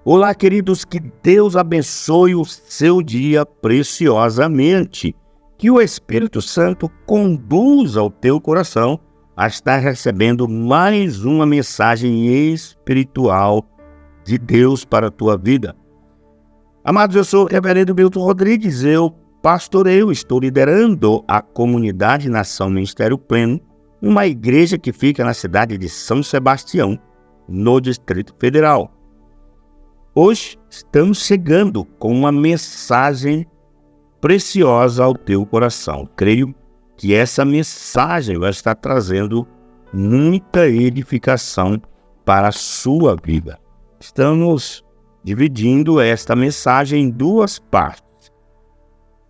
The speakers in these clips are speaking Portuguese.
Olá, queridos, que Deus abençoe o seu dia preciosamente. Que o Espírito Santo conduza o teu coração a estar recebendo mais uma mensagem espiritual de Deus para a tua vida. Amados, eu sou o reverendo Milton Rodrigues, eu pastoreio, estou liderando a comunidade Nação Ministério Pleno, uma igreja que fica na cidade de São Sebastião, no Distrito Federal. Hoje estamos chegando com uma mensagem preciosa ao teu coração. Creio que essa mensagem vai estar trazendo muita edificação para a sua vida. Estamos dividindo esta mensagem em duas partes.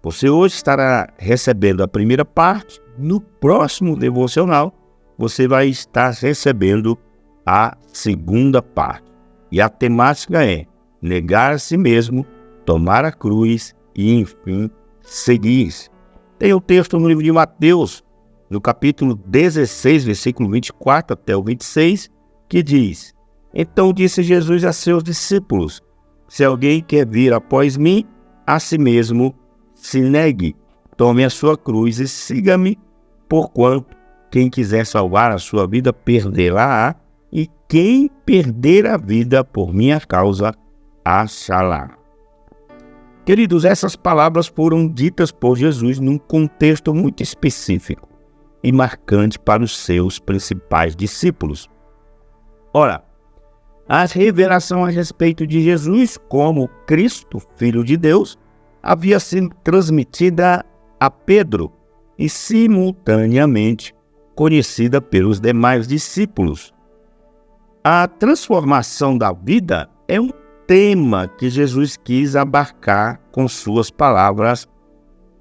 Você hoje estará recebendo a primeira parte. No próximo devocional, você vai estar recebendo a segunda parte. E a temática é negar a si mesmo, tomar a cruz e, enfim, seguir. Tem o texto no livro de Mateus, no capítulo 16, versículo 24 até o 26, que diz: Então disse Jesus a seus discípulos: Se alguém quer vir após mim, a si mesmo se negue, tome a sua cruz e siga-me, porquanto quem quiser salvar a sua vida, perdê-la-á, e quem perder a vida por minha causa, achará. Queridos, essas palavras foram ditas por Jesus num contexto muito específico e marcante para os seus principais discípulos. Ora, a revelação a respeito de Jesus como Cristo, Filho de Deus, havia sido transmitida a Pedro e simultaneamente conhecida pelos demais discípulos. A transformação da vida é um tema que Jesus quis abarcar com suas palavras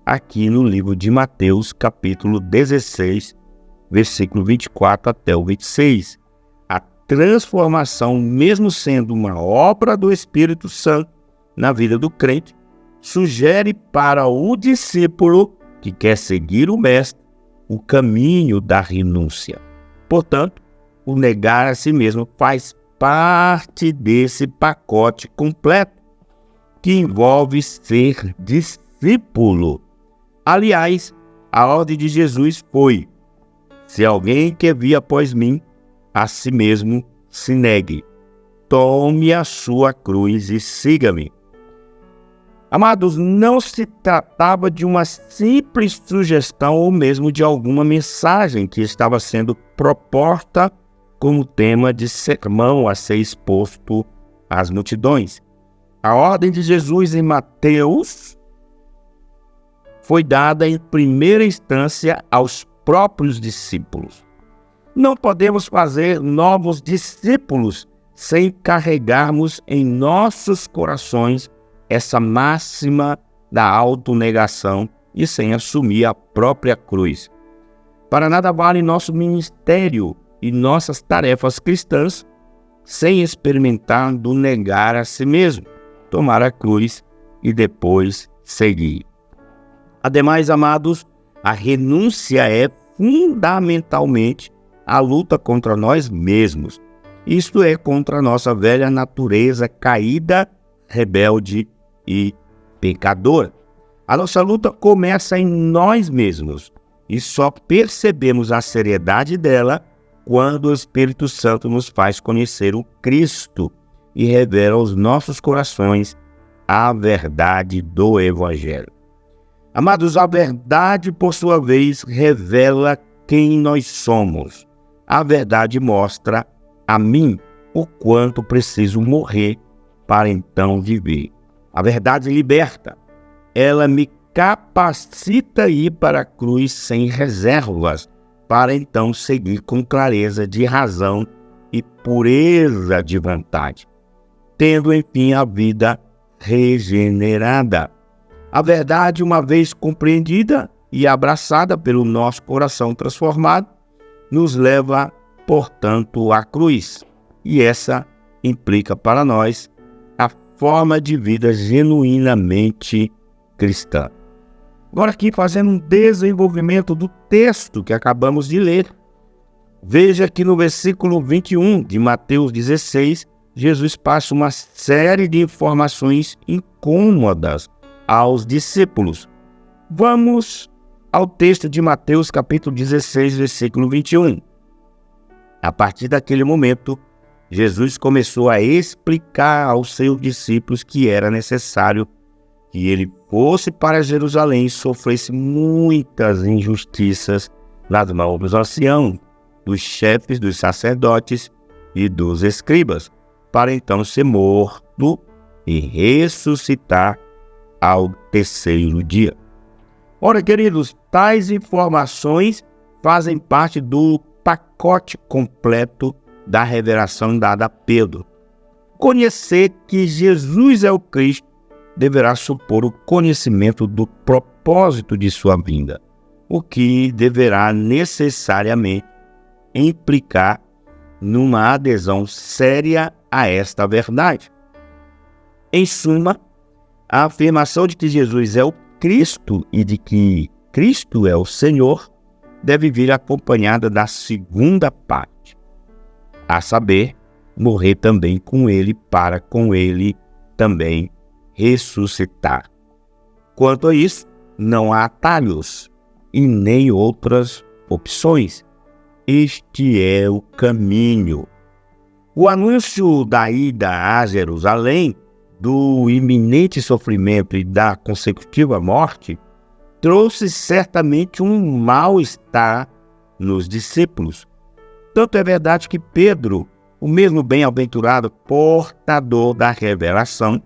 aqui no livro de Mateus, capítulo 16, versículo 24 até o 26. A transformação, mesmo sendo uma obra do Espírito Santo na vida do crente, sugere para o discípulo que quer seguir o Mestre o caminho da renúncia. Portanto, o negar a si mesmo faz parte desse pacote completo que envolve ser discípulo. Aliás, a ordem de Jesus foi: se alguém quer vir após mim, a si mesmo se negue, tome a sua cruz e siga-me. Amados, não se tratava de uma simples sugestão ou mesmo de alguma mensagem que estava sendo proposta como tema de sermão a ser exposto às multidões. A ordem de Jesus em Mateus foi dada em primeira instância aos próprios discípulos. Não podemos fazer novos discípulos sem carregarmos em nossos corações essa máxima da autonegação e sem assumir a própria cruz. Para nada vale nosso ministério e nossas tarefas cristãs sem experimentar do negar a si mesmo, tomar a cruz e depois seguir. Ademais, amados, a renúncia é fundamentalmente a luta contra nós mesmos. Isto é, contra a nossa velha natureza caída, rebelde e pecadora. A nossa luta começa em nós mesmos e só percebemos a seriedade dela quando o Espírito Santo nos faz conhecer o Cristo e revela aos nossos corações a verdade do Evangelho. Amados, a verdade, por sua vez, revela quem nós somos. A verdade mostra a mim o quanto preciso morrer para então viver. A verdade liberta. Ela me capacita a ir para a cruz sem reservas, para então seguir com clareza de razão e pureza de vontade, tendo, enfim, a vida regenerada. A verdade, uma vez compreendida e abraçada pelo nosso coração transformado, nos leva, portanto, à cruz. E essa implica para nós a forma de vida genuinamente cristã. Agora aqui fazendo um desenvolvimento do texto que acabamos de ler. Veja que no versículo 21 de Mateus 16, Jesus passa uma série de informações incômodas aos discípulos. Vamos ao texto de Mateus capítulo 16, versículo 21. A partir daquele momento, Jesus começou a explicar aos seus discípulos que era necessário que ele fosse para Jerusalém e sofresse muitas injustiças nas mãos dos anciãos, dos chefes, dos sacerdotes e dos escribas, para então ser morto e ressuscitar ao terceiro dia. Ora, queridos, tais informações fazem parte do pacote completo da revelação dada a Pedro. Conhecer que Jesus é o Cristo deverá supor o conhecimento do propósito de sua vinda, o que deverá necessariamente implicar numa adesão séria a esta verdade. Em suma, a afirmação de que Jesus é o Cristo e de que Cristo é o Senhor deve vir acompanhada da segunda parte, a saber, morrer também com ele para com ele também ressuscitar. Quanto a isso, não há atalhos e nem outras opções. Este é o caminho. O anúncio da ida a Jerusalém, do iminente sofrimento e da consecutiva morte, trouxe certamente um mal-estar nos discípulos. Tanto é verdade que Pedro, o mesmo bem-aventurado portador da revelação,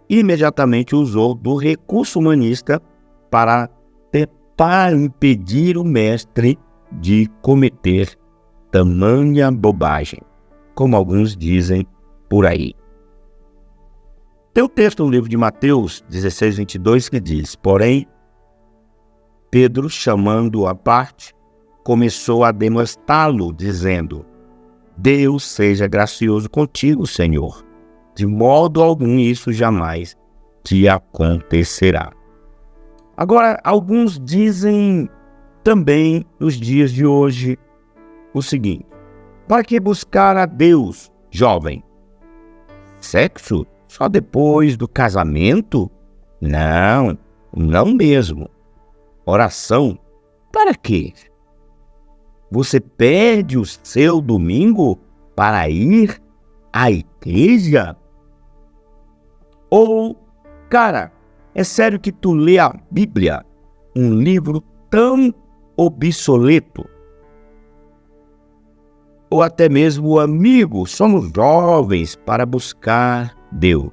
imediatamente usou do recurso humanista para tentar impedir o mestre de cometer tamanha bobagem, como alguns dizem por aí. Tem um texto no livro de Mateus 16, 22 que diz: porém, Pedro, chamando-o à parte, começou a demonstrá-lo, dizendo: Deus seja gracioso contigo, Senhor. De modo algum isso jamais te acontecerá. Agora, alguns dizem também, nos dias de hoje, o seguinte: para que buscar a Deus, jovem? Sexo só depois do casamento? Não, não mesmo. Oração, para quê? Você perde o seu domingo para ir à igreja? Ou, cara, é sério que tu lê a Bíblia, um livro tão obsoleto? Ou até mesmo, amigo, somos jovens para buscar Deus.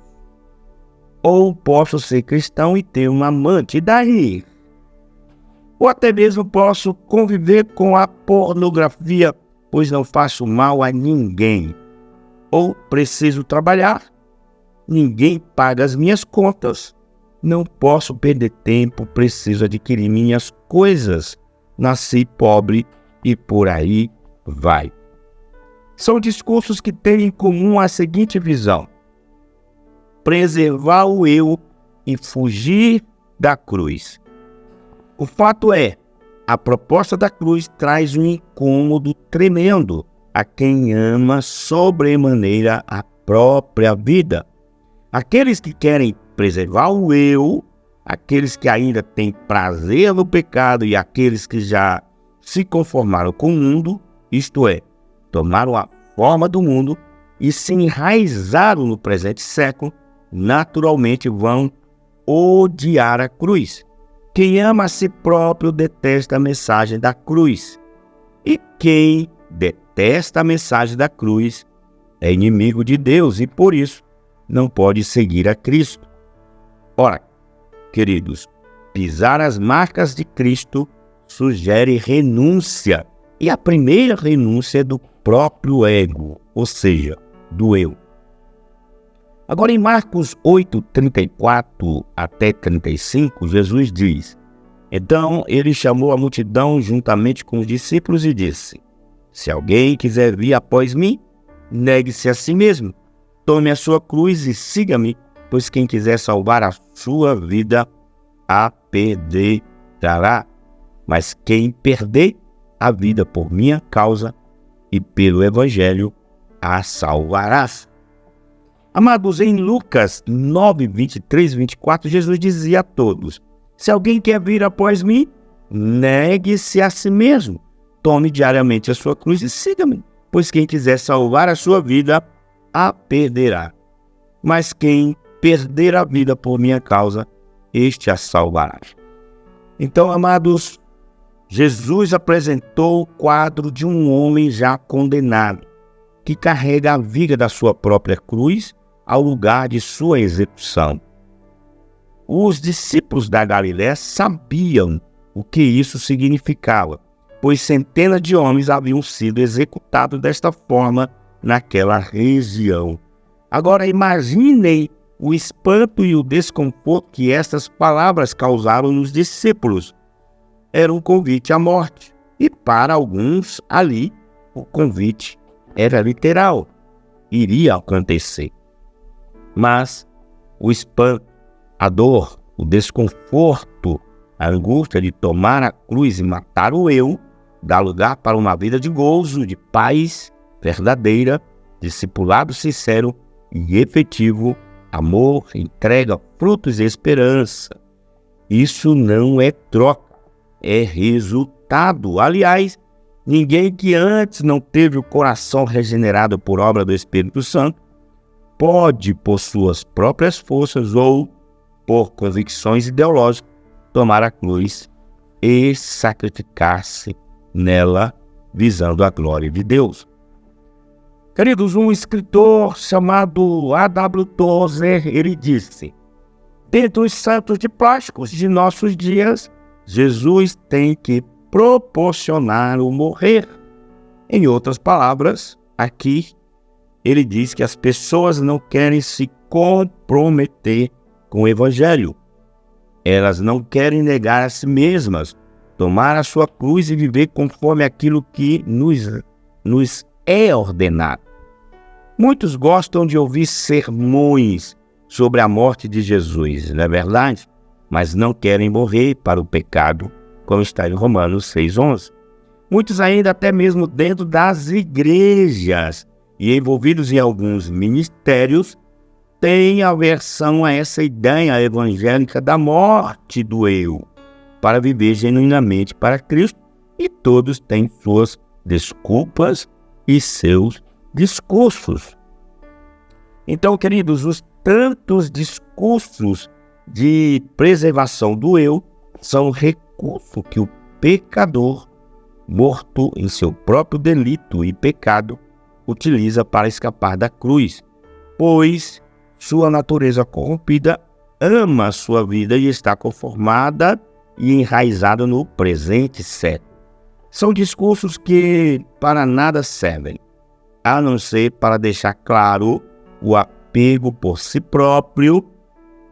Ou posso ser cristão e ter um amante, e daí? Ou até mesmo posso conviver com a pornografia, pois não faço mal a ninguém. Ou preciso trabalhar, ninguém paga as minhas contas. Não posso perder tempo, preciso adquirir minhas coisas. Nasci pobre e por aí vai. São discursos que têm em comum a seguinte visão: preservar o eu e fugir da cruz. O fato é, a proposta da cruz traz um incômodo tremendo a quem ama sobremaneira a própria vida. Aqueles que querem preservar o eu, aqueles que ainda têm prazer no pecado e aqueles que já se conformaram com o mundo, isto é, tomaram a forma do mundo e se enraizaram no presente século, naturalmente vão odiar a cruz. Quem ama a si próprio detesta a mensagem da cruz. E quem detesta a mensagem da cruz é inimigo de Deus e, por isso, não pode seguir a Cristo. Ora, queridos, pisar as marcas de Cristo sugere renúncia. E a primeira renúncia é do próprio ego, ou seja, do eu. Agora, em Marcos 8, 34 até 35, Jesus diz: então ele chamou a multidão juntamente com os discípulos e disse: se alguém quiser vir após mim, negue-se a si mesmo, tome a sua cruz e siga-me, pois quem quiser salvar a sua vida, a perderá. Mas quem perder a vida por minha causa e pelo Evangelho, a salvarás. Amados, em Lucas 9, 23 e 24, Jesus dizia a todos: se alguém quer vir após mim, negue-se a si mesmo, tome diariamente a sua cruz e siga-me, pois quem quiser salvar a sua vida, a perderá. Mas quem perder a vida por minha causa, este a salvará. Então, amados, Jesus apresentou o quadro de um homem já condenado, que carrega a viga da sua própria cruz ao lugar de sua execução. Os discípulos da Galiléia sabiam o que isso significava, pois centenas de homens haviam sido executados desta forma naquela região. Agora imaginem o espanto e o desconforto que estas palavras causaram nos discípulos. Era um convite à morte, e para alguns ali o convite era literal, iria acontecer. Mas o espanto, a dor, o desconforto, a angústia de tomar a cruz e matar o eu, dá lugar para uma vida de gozo, de paz verdadeira, discipulado sincero e efetivo, amor, entrega, frutos e esperança. Isso não é troca, é resultado. Aliás, ninguém que antes não teve o coração regenerado por obra do Espírito Santo pode, por suas próprias forças ou por convicções ideológicas, tomar a cruz e sacrificar-se nela, visando a glória de Deus. Queridos, um escritor chamado A.W. Tozer, ele disse: dentre os santos de plásticos de nossos dias, Jesus tem que proporcionar o morrer. Em outras palavras, aqui ele diz que as pessoas não querem se comprometer com o Evangelho. Elas não querem negar a si mesmas, tomar a sua cruz e viver conforme aquilo que nos é ordenado. Muitos gostam de ouvir sermões sobre a morte de Jesus, não é verdade? Mas não querem morrer para o pecado, como está em Romanos 6,11. Muitos ainda, até mesmo dentro das igrejas e envolvidos em alguns ministérios, têm aversão a essa ideia evangélica da morte do eu, para viver genuinamente para Cristo, e todos têm suas desculpas e seus discursos. Então, queridos, os tantos discursos de preservação do eu são recurso que o pecador, morto em seu próprio delito e pecado, utiliza para escapar da cruz, pois sua natureza corrompida ama a sua vida e está conformada e enraizada no presente século. São discursos que para nada servem, a não ser para deixar claro o apego por si próprio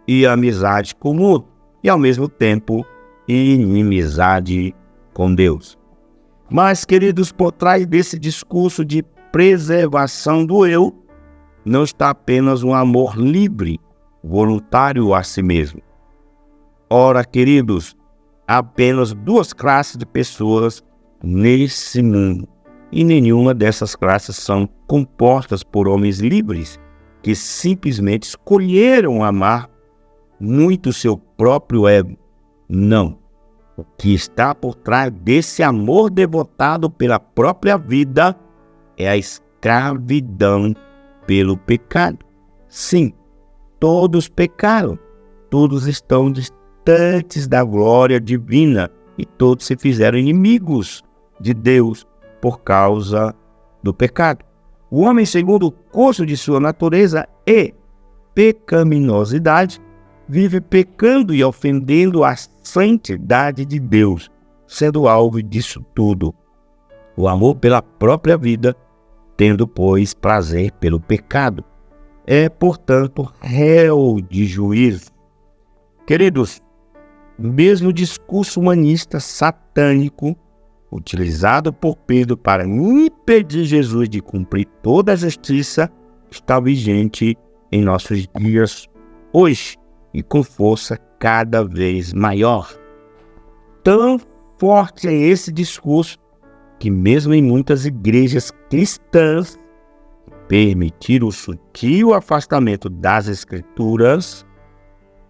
e amizade com o mundo, e ao mesmo tempo inimizade com Deus. Mas, queridos, por trás desse discurso de preservação do eu, não está apenas um amor livre, voluntário a si mesmo. Ora, queridos, há apenas duas classes de pessoas nesse mundo, e nenhuma dessas classes são compostas por homens livres, que simplesmente escolheram amar muito seu próprio ego. Não. O que está por trás desse amor devotado pela própria vida é a escravidão pelo pecado. Sim, todos pecaram, todos estão distantes da glória divina e todos se fizeram inimigos de Deus por causa do pecado. O homem, segundo o curso de sua natureza e pecaminosidade, vive pecando e ofendendo a santidade de Deus, sendo alvo disso tudo. O amor pela própria vida, tendo, pois, prazer pelo pecado, é, portanto, réu de juízo. Queridos, mesmo o discurso humanista satânico, utilizado por Pedro para impedir Jesus de cumprir toda a justiça, está vigente em nossos dias hoje e com força cada vez maior. Tão forte é esse discurso que mesmo em muitas igrejas cristãs, permitir o sutil afastamento das Escrituras,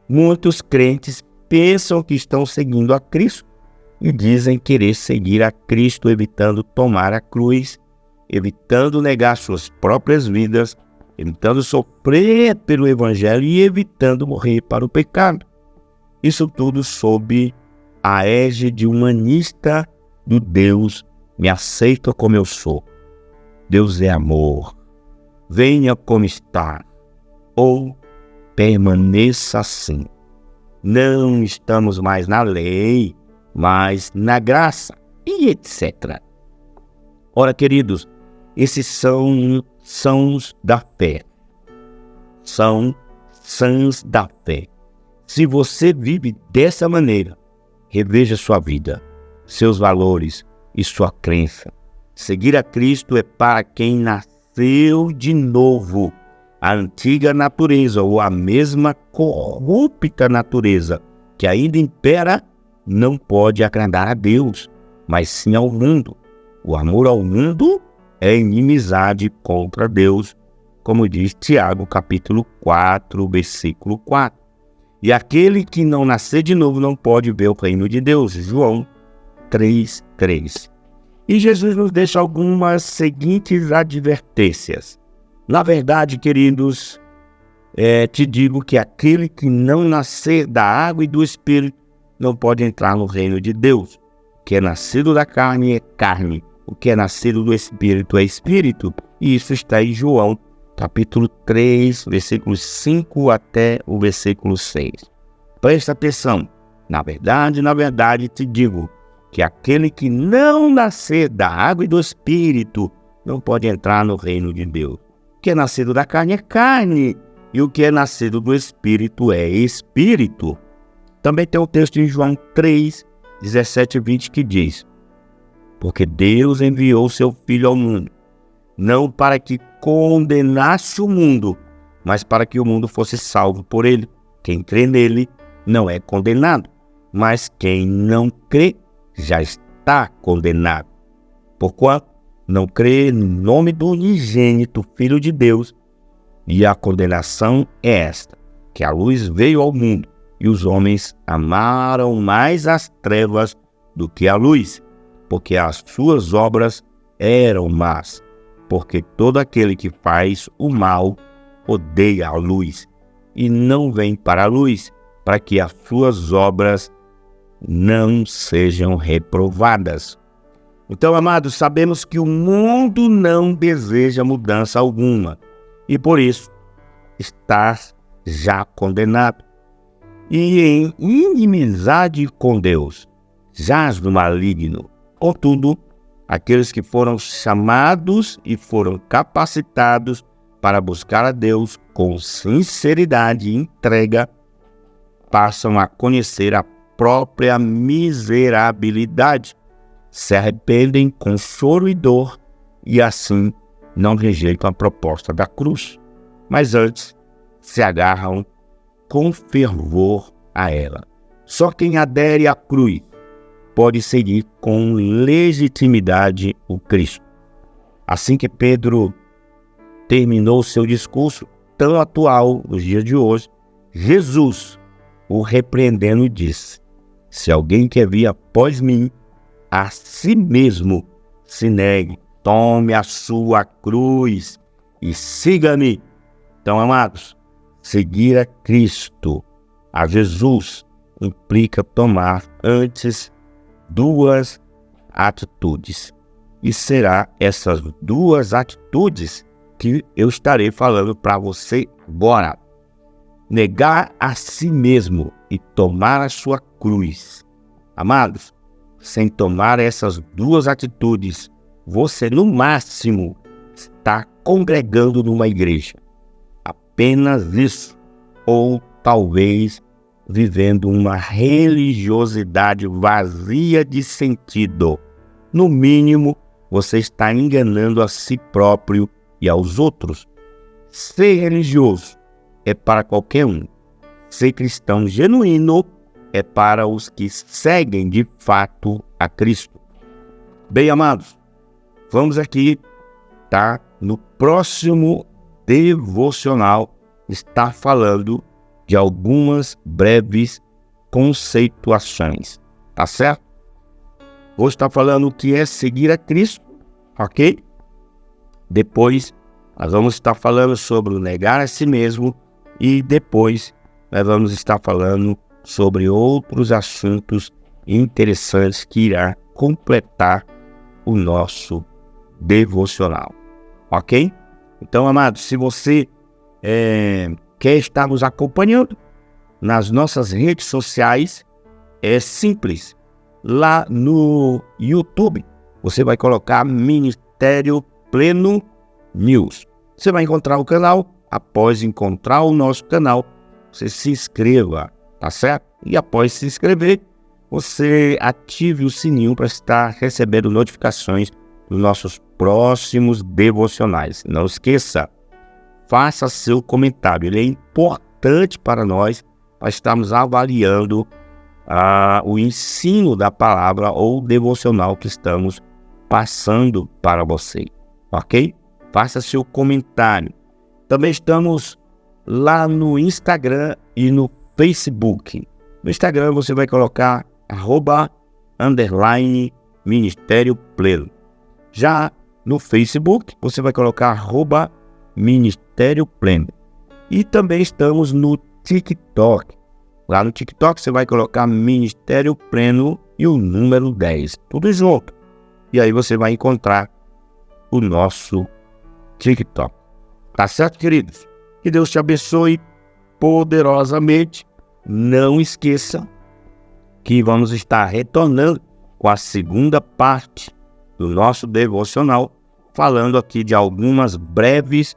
muitos crentes pensam que estão seguindo a Cristo e dizem querer seguir a Cristo, evitando tomar a cruz, evitando negar suas próprias vidas, evitando sofrer pelo Evangelho e evitando morrer para o pecado. Isso tudo sob a égide de humanista do Deus me aceita como eu sou. Deus é amor. Venha como está, ou permaneça assim. Não estamos mais na lei, mas na graça, e etc. Ora, queridos, esses são sãos da fé. São sãs da fé. Se você vive dessa maneira, reveja sua vida, seus valores e sua crença. Seguir a Cristo é para quem nasceu de novo. A antiga natureza ou a mesma corrupta natureza que ainda impera não pode agradar a Deus, mas sim ao mundo. O amor ao mundo é inimizade contra Deus, como diz Tiago, capítulo 4, versículo 4. E aquele que não nascer de novo não pode ver o reino de Deus. João 3:3. E Jesus nos deixa algumas seguintes advertências. Na verdade, queridos, te digo que aquele que não nascer da água e do Espírito não pode entrar no reino de Deus. O que é nascido da carne é carne, o que é nascido do Espírito é Espírito. E isso está em João, capítulo 3, versículos 5 até o versículo 6. Presta atenção. Na verdade, te digo que aquele que não nascer da água e do Espírito não pode entrar no reino de Deus. O que é nascido da carne é carne, e o que é nascido do Espírito é Espírito. Também tem o texto em João 3, 17 e 20 que diz: porque Deus enviou seu Filho ao mundo, não para que condenasse o mundo, mas para que o mundo fosse salvo por ele. Quem crê nele não é condenado, mas quem não crê já está condenado. Porquanto não crê no nome do unigênito Filho de Deus. E a condenação é esta, que a luz veio ao mundo, e os homens amaram mais as trevas do que a luz, porque as suas obras eram más. Porque todo aquele que faz o mal odeia a luz, e não vem para a luz, para que as suas obras não sejam reprovadas. Então, amados, sabemos que o mundo não deseja mudança alguma, e por isso está já condenado. E em inimizade com Deus, jaz no maligno. Contudo, aqueles que foram chamados e foram capacitados para buscar a Deus com sinceridade e entrega, passam a conhecer a própria miserabilidade, se arrependem com choro e dor e assim não rejeitam a proposta da cruz, mas antes se agarram com fervor a ela. Só quem adere à cruz pode seguir com legitimidade o Cristo. Assim que Pedro terminou seu discurso tão atual nos dias de hoje, Jesus o repreendendo disse: se alguém quer vir após mim, a si mesmo se negue, tome a sua cruz e siga-me. Então, amados, seguir a Cristo, a Jesus, implica tomar antes duas atitudes. E será essas duas atitudes que eu estarei falando para você agora. Negar a si mesmo e tomar a sua cruz. Amados, sem tomar essas duas atitudes, você no máximo está congregando numa igreja. Apenas isso. Ou talvez vivendo uma religiosidade vazia de sentido. No mínimo, você está enganando a si próprio e aos outros. Ser religioso é para qualquer um. Ser cristão genuíno é para os que seguem de fato a Cristo. Bem, amados, vamos aqui, no próximo devocional, estar falando de algumas breves conceituações, tá certo? Vou estar falando o que é seguir a Cristo, ok? Depois, nós vamos estar falando sobre o negar a si mesmo e depois nós vamos estar falando sobre outros assuntos interessantes que irá completar o nosso devocional, ok? Então, amados, se você quer estar nos acompanhando nas nossas redes sociais, é simples. Lá no YouTube, você vai colocar Ministério Pleno News. Você vai encontrar o canal. Após encontrar o nosso canal, você se inscreva, tá certo? E após se inscrever, você ative o sininho para estar recebendo notificações dos nossos próximos devocionais. Não esqueça, faça seu comentário. Ele é importante para nós, para estarmos avaliando o ensino da palavra ou devocional que estamos passando para você, ok? Faça seu comentário. Também estamos lá no Instagram e no Facebook. No Instagram você vai colocar @Ministério Pleno. Já no Facebook você vai colocar @Ministério Pleno. E também estamos no TikTok. Lá no TikTok você vai colocar Ministério Pleno e o número 10, tudo junto. E aí você vai encontrar o nosso TikTok. Tá certo, queridos? Que Deus te abençoe poderosamente. Não esqueça que vamos estar retornando com a segunda parte do nosso devocional, falando aqui de algumas breves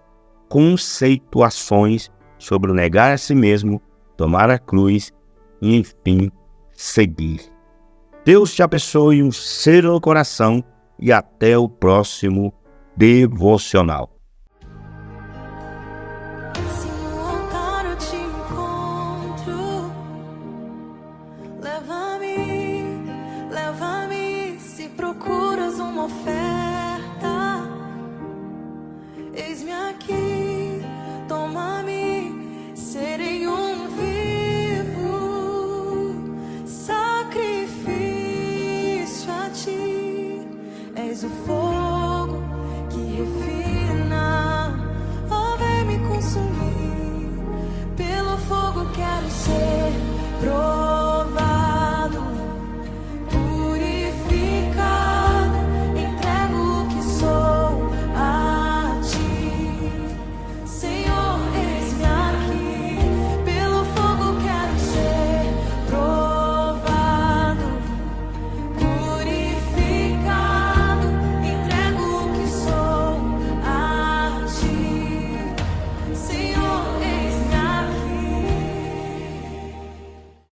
conceituações sobre o negar a si mesmo, tomar a cruz e, enfim, seguir. Deus te abençoe, um cheiro no coração e até o próximo devocional.